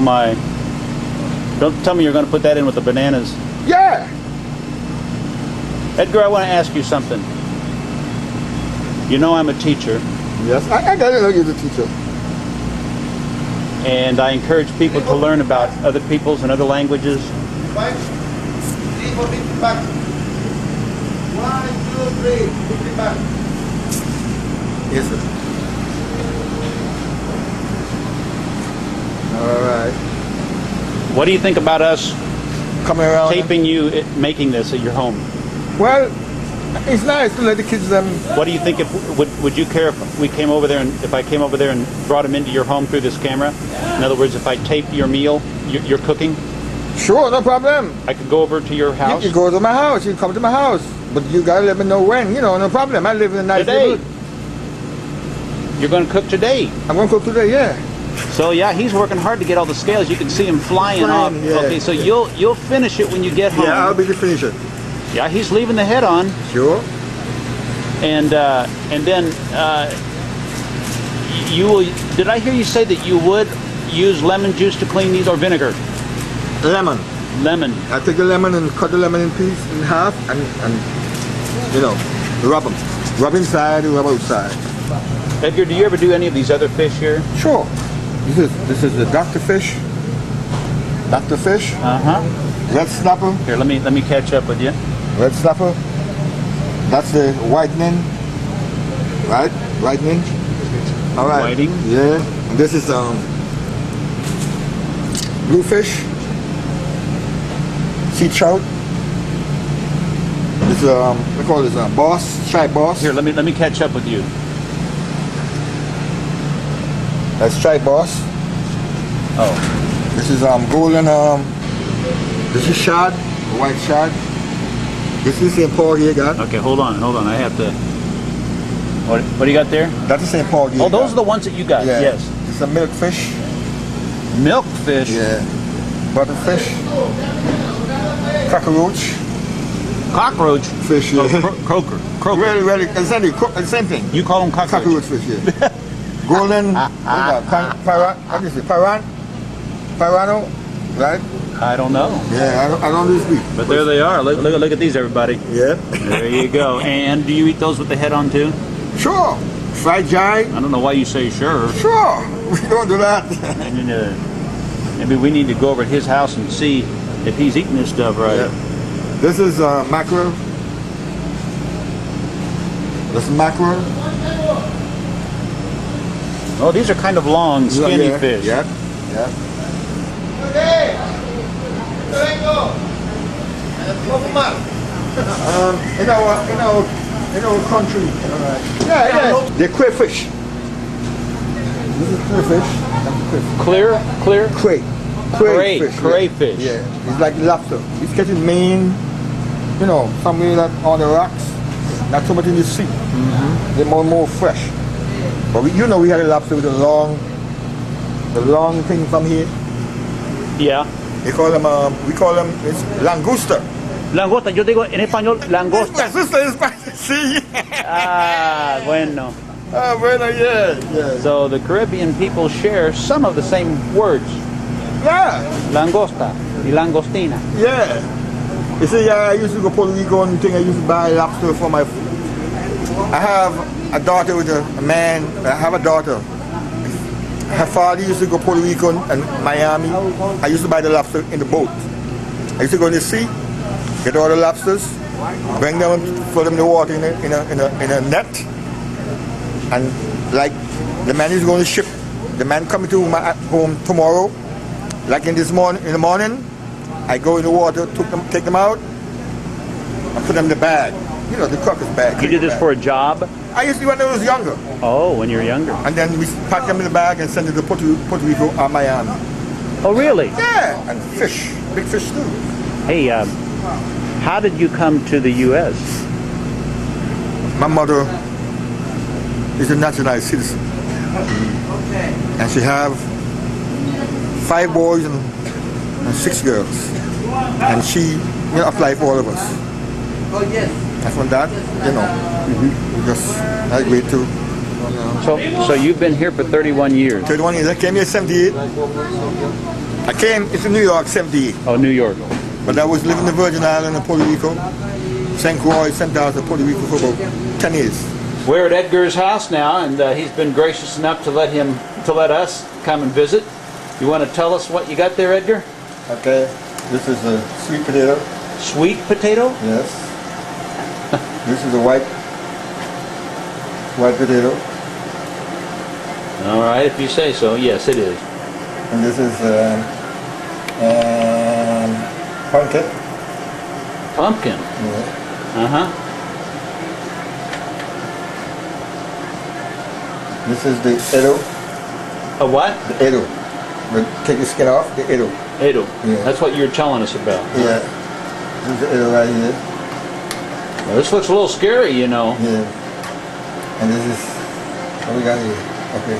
Oh my. Don't tell me you're going to put that in with the bananas. Yeah. Edgar, I want to ask you something. You know I'm a teacher. Yes, I didn't know you're the teacher. And I encourage people to learn about other peoples and other languages. 1, 2, 3, 50 back. Yes, sir. All right. What do you think about us Coming around. taping you making this at your home? Well, it's nice to let the kids What do you think if would you care if we came over there and if I came over there and brought them into your home through this camera? In other words, if I taped your meal, your cooking, Sure, no problem. I could go over to your house. You go to my house. You come to my house, but you gotta let me know when. You know, no problem. I live in a nice Today. neighborhood. You're going to cook today. I'm gonna cook today. Yeah. So yeah, he's working hard to get all the scales. You can see him flying off. Yeah. Okay, so you'll finish it when you get home. Yeah, I'll be the finisher. Yeah, he's leaving the head on, Sure. and then you will. Did I hear you say that you would use lemon juice to clean these or vinegar? Lemon. Lemon. I take the lemon and cut the lemon in piece in half and you know, rub them. Rub inside and rub outside. Edgar, do you ever do any of these other fish here? Sure. This is the Dr. Fish. Dr. Fish. Red snapper. Here, let me catch up with you. Red snapper. That's the whitening. Right? Whitening. All right. Whiting? Yeah. And this is bluefish. Sea trout. This is we call this boss, striped boss. Here, let me catch up with you. That's striped boss. Oh, This is golden. This is shad, white shad. This is St. Paul here, got. okay. Hold on. I have to. What do you got there? That's the St. Paul here. Oh, those are the ones that you got. Yeah. Yes. This is a milk fish. Milk fish. Yeah. Butterfish. Cockroach. Cockroach. Fish. Yeah. Oh, croaker. Really, exactly. The same thing. You call them cockroach. Cockroach fish. Yeah. Golden. What is it? Pirano, right? I don't know. Yeah, I don't do speak. But there they are. Look at these, everybody. Yeah. There you go. And do you eat those with the head on too? Sure. Fried jai. I don't know why you say sure. Sure. We don't do that. Maybe we need to go over to his house and see if he's eating this stuff right. Yeah. This is mackerel. This is mackerel. Oh, these are kind of long, skinny Yeah. fish. Yeah. Yeah. Okay. Vengo. In our country. Yeah. They're crayfish. This is crayfish. Clear. Crayfish. Yeah. It's like lobster. It's getting Maine, somewhere that on the rocks. Not so much in the sea. They're more fresh. But we had a lobster with the long thing from here. Yeah. We call them it's langosta. Langosta, yo digo en español langosta. Sí. Ah, bueno. Ah, bueno, yeah. So the Caribbean people share some of the same words. Yeah. Langosta y langostina. Yeah. You see, I used to go Puerto Rico and thing. I used to buy lobster for my. I have a daughter with a man. I have a daughter. Her father used to go Puerto Rico and Miami. I used to buy the lobster in the boat. I used to go in the sea, get all the lobsters, bring them, throw them in the water in a net, and like the man is going to ship. The man coming to my home tomorrow. Like in the morning, I go in the water, take them out, and put them in the bag. The crocker's bag. You did this for a job? I used to when I was younger. Oh, when you were younger. And then we pack them in the bag and send it to Puerto Rico or Miami. Oh, really? Yeah, and fish, big fish too. Hey, how did you come to the U.S.? My mother is a naturalized citizen, and she have 5 boys and 6 girls, and she applied for all of us. Oh, yes. And from that, we just agreed to. So you've been here for 31 years. 31 years. I came here in 78. I came into New York 78, Oh, New York. but I was living in the Virgin Islands and Puerto Rico, St. Croix, St. Arthur, Puerto Rico for about 10 years. We're at Edgar's house now, and he's been gracious enough to let us come and visit. You want to tell us what you got there, Edgar? Okay, this is a sweet potato. Sweet potato? Yes. This is a white potato. All right, if you say so. Yes, it is. And this is pumpkin. Pumpkin. Yeah. Uh-huh. This is the edo. A what? The edo. But take the skin off, the edo. Edo. Yeah. That's what you were telling us about. Yeah. This is the edo right here. Well, this looks a little scary, you know. Yeah. And this is what we got here. Okay.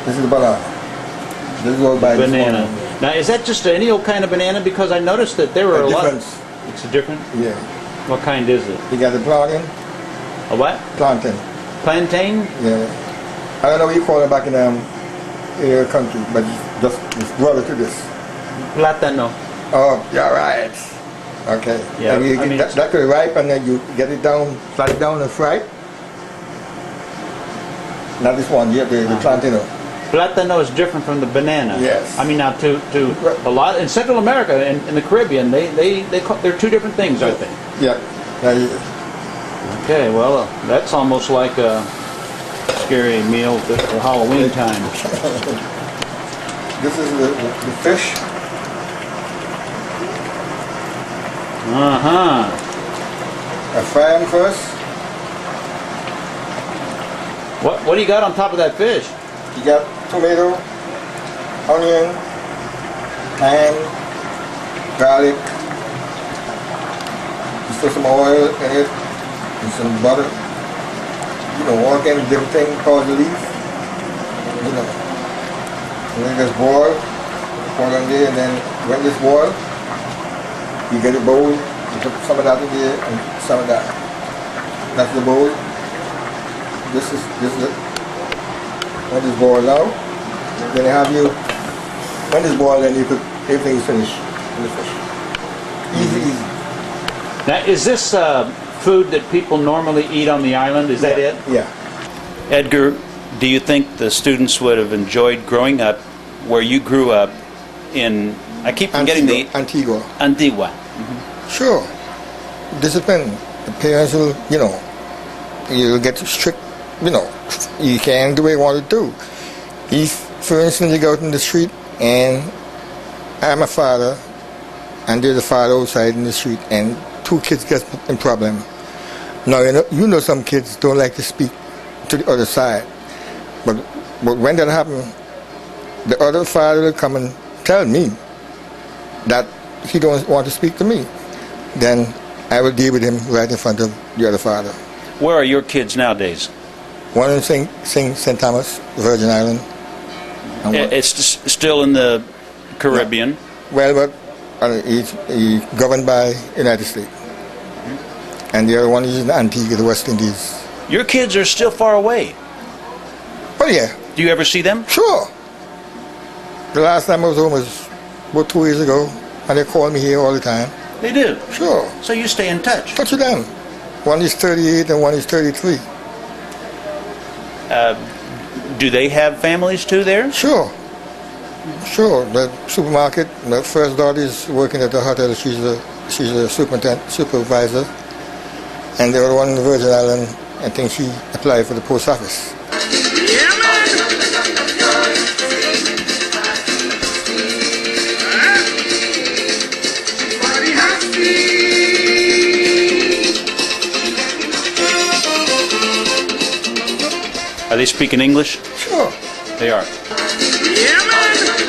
This is the banana. This is what by Banana. Now, is that just any old kind of banana? Because I noticed that there were a lot. difference. It's a different. Yeah. What kind is it? You got the plantain. A what? Plantain. Plantain? Yeah. I don't know what you call it back in your country, but just brother to this. Plátano. Oh, yeah, right. Okay. Yeah, And you I mean, that could ripe and then you get it down, flat it down and fry it. Not this one, yeah, the plantain. Plátano is different from the banana. Yes. I mean, now to a lot in Central America and in the Caribbean, they're two different things, aren't they? Yeah. Okay. Well, that's almost like a scary meal for Halloween time. This is the fish. Uh-huh. I fry them first. What do you got on top of that fish? You got tomato, onion, thyme, garlic. You put some oil in it and some butter. You know, all kind of different things called the leaf. You know. And then just boil on there, and then when this boil, you get a bowl, you put some of that in there and some of that. That's the bowl. This is it. When this boil now, then you have when this boil, then you cook everything is finished in the fish. Easy. Now, is this food that people normally eat on the island? Is that it? Yeah. Edgar, do you think the students would have enjoyed growing up where you grew up in, I keep forgetting Antigua. Antigua. Sure. Discipline. The parents will, you'll get strict, you can't do what you want to do. If, for instance, you go out in the street and I'm a father and there's a father outside in the street and two kids get in problem. Now, you know some kids don't like to speak to the other side. But when that happens, the other father will come and tell me that he don't want to speak to me. Then I will deal with him right in front of the other father. Where are your kids nowadays? One in St. Thomas, Virgin Island. It's still in the Caribbean. Well, but he's governed by United States. And the other one is in Antigua, the West Indies. Your kids are still far away. Oh, yeah. Do you ever see them? Sure. The last time I was home was about 2 years ago, and they call me here all the time. They do? Sure. So you stay in touch? Touch with them. One is 38 and one is 33. Do they have families too there? Sure. Sure. The supermarket, my first daughter is working at the hotel. She's a supervisor. And the other one in the Virgin Island, I think she applied for the post office. Yeah, man. Are they speaking English? Sure. They are. Yeah, man.